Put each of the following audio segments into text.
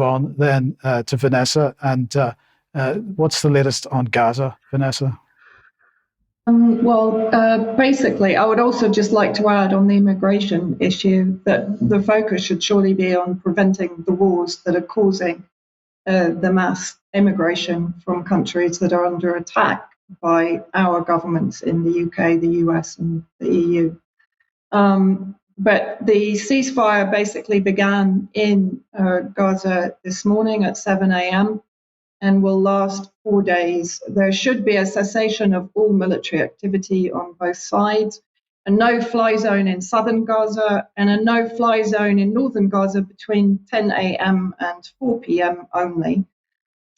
On then to Vanessa, and what's the latest on Gaza, Vanessa? Basically, I would also just like to add on the immigration issue that the focus should surely be on preventing the wars that are causing the mass immigration from countries that are under attack by our governments in the UK, the US, and the EU. But the ceasefire basically began in Gaza this morning at 7 a.m. and will last 4 days. There should be a cessation of all military activity on both sides, a no-fly zone in southern Gaza, and a no-fly zone in northern Gaza between 10 a.m. and 4 p.m. only.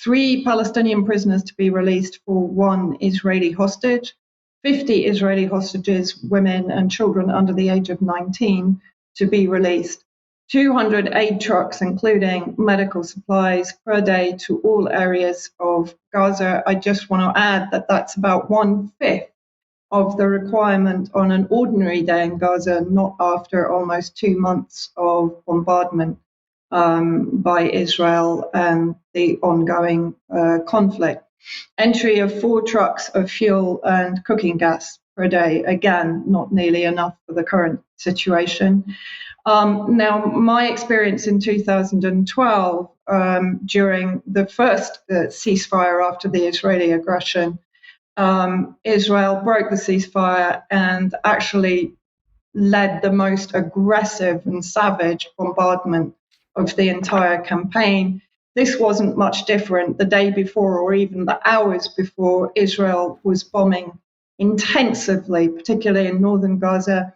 3 Palestinian prisoners to be released for 1 Israeli hostage. 50 Israeli hostages, women and children under the age of 19, to be released. 200 aid trucks, including medical supplies, per day to all areas of Gaza. I just want to add that that's about 1/5 of the requirement on an ordinary day in Gaza, not after almost 2 months of bombardment by Israel and the ongoing conflict. Entry of 4 trucks of fuel and cooking gas per day. Again, not nearly enough for the current situation. Now, my experience in 2012, during the first ceasefire after the Israeli aggression, Israel broke the ceasefire and actually led the most aggressive and savage bombardment of the entire campaign. This wasn't much different. The day before, or even the hours before, Israel was bombing intensively, particularly in northern Gaza.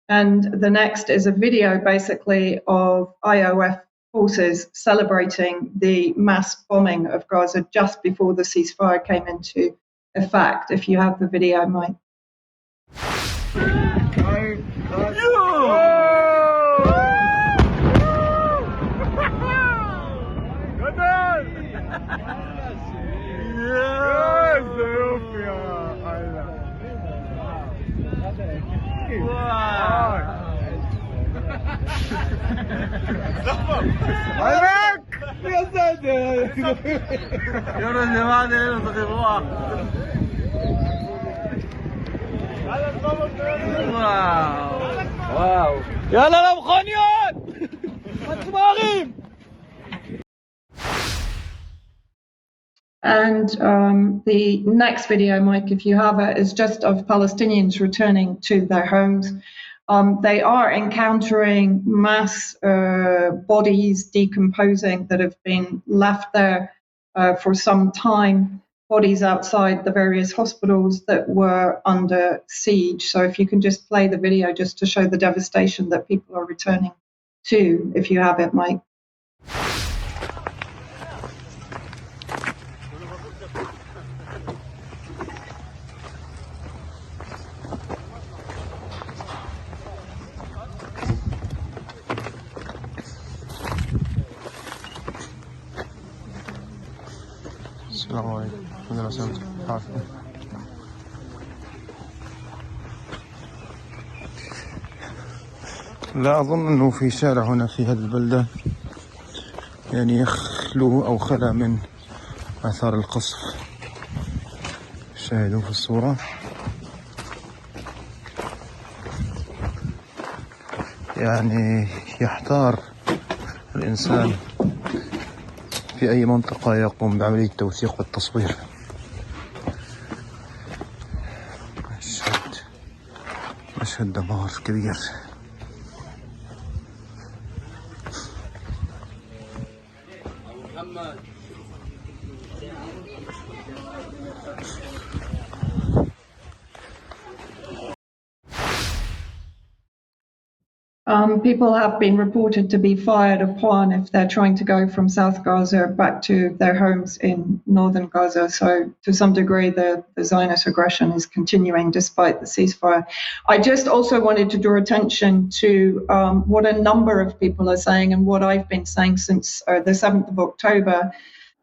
And the next is a video, basically, of IOF forces celebrating the mass bombing of Gaza just before the ceasefire came into effect. If you have the video, Mike. واو يلا لمخونيون مطمارين. And the next video, Mike, if you have it, is just of Palestinians returning to their homes. They are encountering mass bodies decomposing that have been left there for some time, bodies outside the various hospitals that were under siege. So if you can just play the video just to show the devastation that people are returning to, if you have it, Mike. السلام عليكم. الله يسلمك. عافية. لا أظن أنه في شارع هنا في هذه البلدة يعني يخلو أو خلا من آثار القصف. شاهدوا في الصورة. يعني يحتار الإنسان في أي منطقة يقوم بعملية التوثيق والتصوير. مشهد دمار كبير. People have been reported to be fired upon if they're trying to go from South Gaza back to their homes in northern Gaza. So to some degree, the Zionist aggression is continuing despite the ceasefire. I just also wanted to draw attention to what a number of people are saying and what I've been saying since the 7th of October,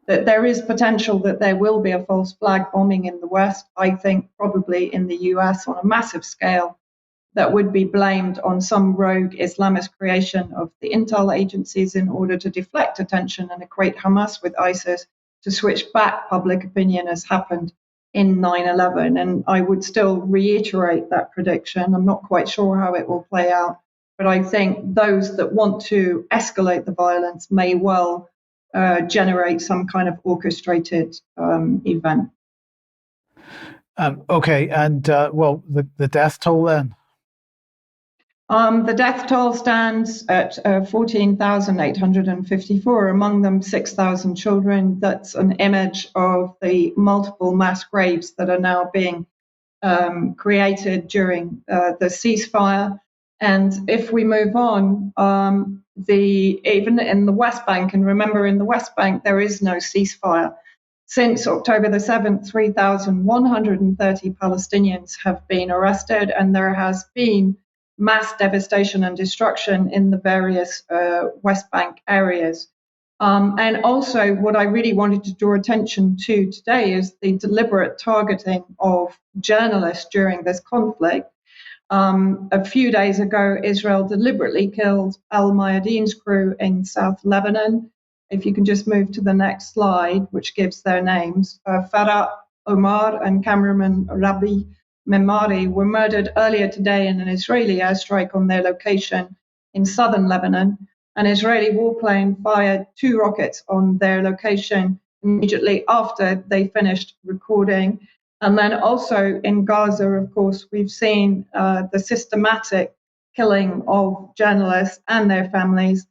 that there is potential that there will be a false flag bombing in the West. I think probably in the US on a massive scale. that would be blamed on some rogue Islamist creation of the intel agencies in order to deflect attention and equate Hamas with ISIS, to switch back public opinion, as happened in 9/11. And I would still reiterate that prediction. I'm not quite sure how it will play out, but I think those that want to escalate the violence may well generate some kind of orchestrated event. Okay, and well, the death toll then? The death toll stands at 14,854, among them 6,000 children. That's an image of the multiple mass graves that are now being created during the ceasefire. And if we move on, even in the West Bank, and remember in the West Bank there is no ceasefire. Since October the 7th, 3,130 Palestinians have been arrested, and there has been mass devastation and destruction in the various West Bank areas. And also, what I really wanted to draw attention to today is the deliberate targeting of journalists during this conflict. A few days ago, Israel deliberately killed Al Mayadeen's crew in South Lebanon. If you can just move to the next slide, which gives their names. Farah Omar and cameraman Rabbi Memari were murdered earlier today in an Israeli airstrike on their location in southern Lebanon. An Israeli warplane fired 2 rockets on their location immediately after they finished recording. And then also in Gaza, of course, we've seen the systematic killing of journalists and their families.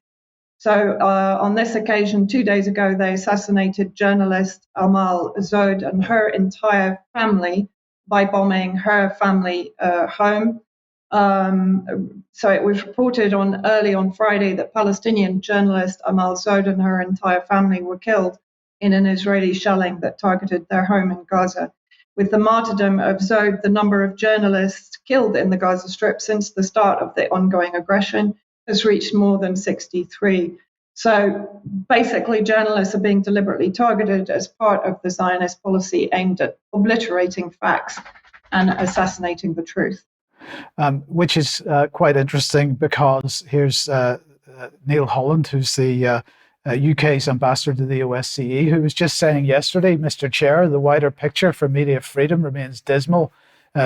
So on this occasion, 2 days ago, they assassinated journalist Amal Zod and her entire family by bombing her family home. So it was reported early on Friday that Palestinian journalist Amal Zod and her entire family were killed in an Israeli shelling that targeted their home in Gaza. With the martyrdom of Zod, the number of journalists killed in the Gaza Strip since the start of the ongoing aggression has reached more than 63. So basically, journalists are being deliberately targeted as part of the Zionist policy aimed at obliterating facts and assassinating the truth. Which is quite interesting, because here's Neil Holland, who's the UK's ambassador to the OSCE, who was just saying yesterday, Mr. Chair, the wider picture for media freedom remains dismal.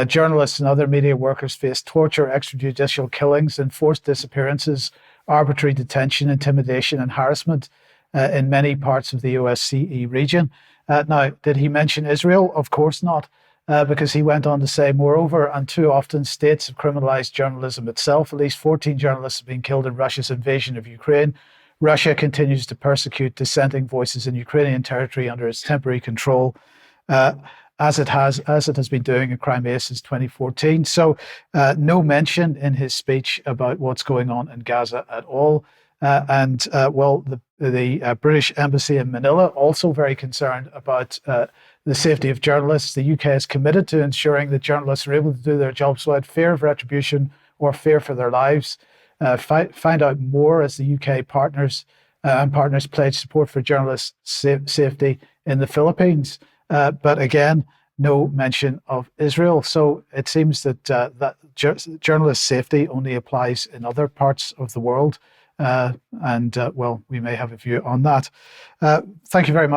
Journalists and other media workers face torture, extrajudicial killings, enforced disappearances, arbitrary detention, intimidation and harassment in many parts of the OSCE region. Now, did he mention Israel? Of course not. Because he went on to say, moreover, and too often states have criminalized journalism itself. At least 14 journalists have been killed in Russia's invasion of Ukraine. Russia continues to persecute dissenting voices in Ukrainian territory under its temporary control, as it has been doing in Crimea since 2014. So no mention in his speech about what's going on in Gaza at all. Well, the British embassy in Manila also very concerned about the safety of journalists. The UK is committed to ensuring that journalists are able to do their jobs without fear of retribution or fear for their lives. Find out more as the UK partners pledge support for journalists' safety in the Philippines. But again, no mention of Israel. So it seems that that journalist safety only applies in other parts of the world. Well, we may have a view on that. Thank you very much.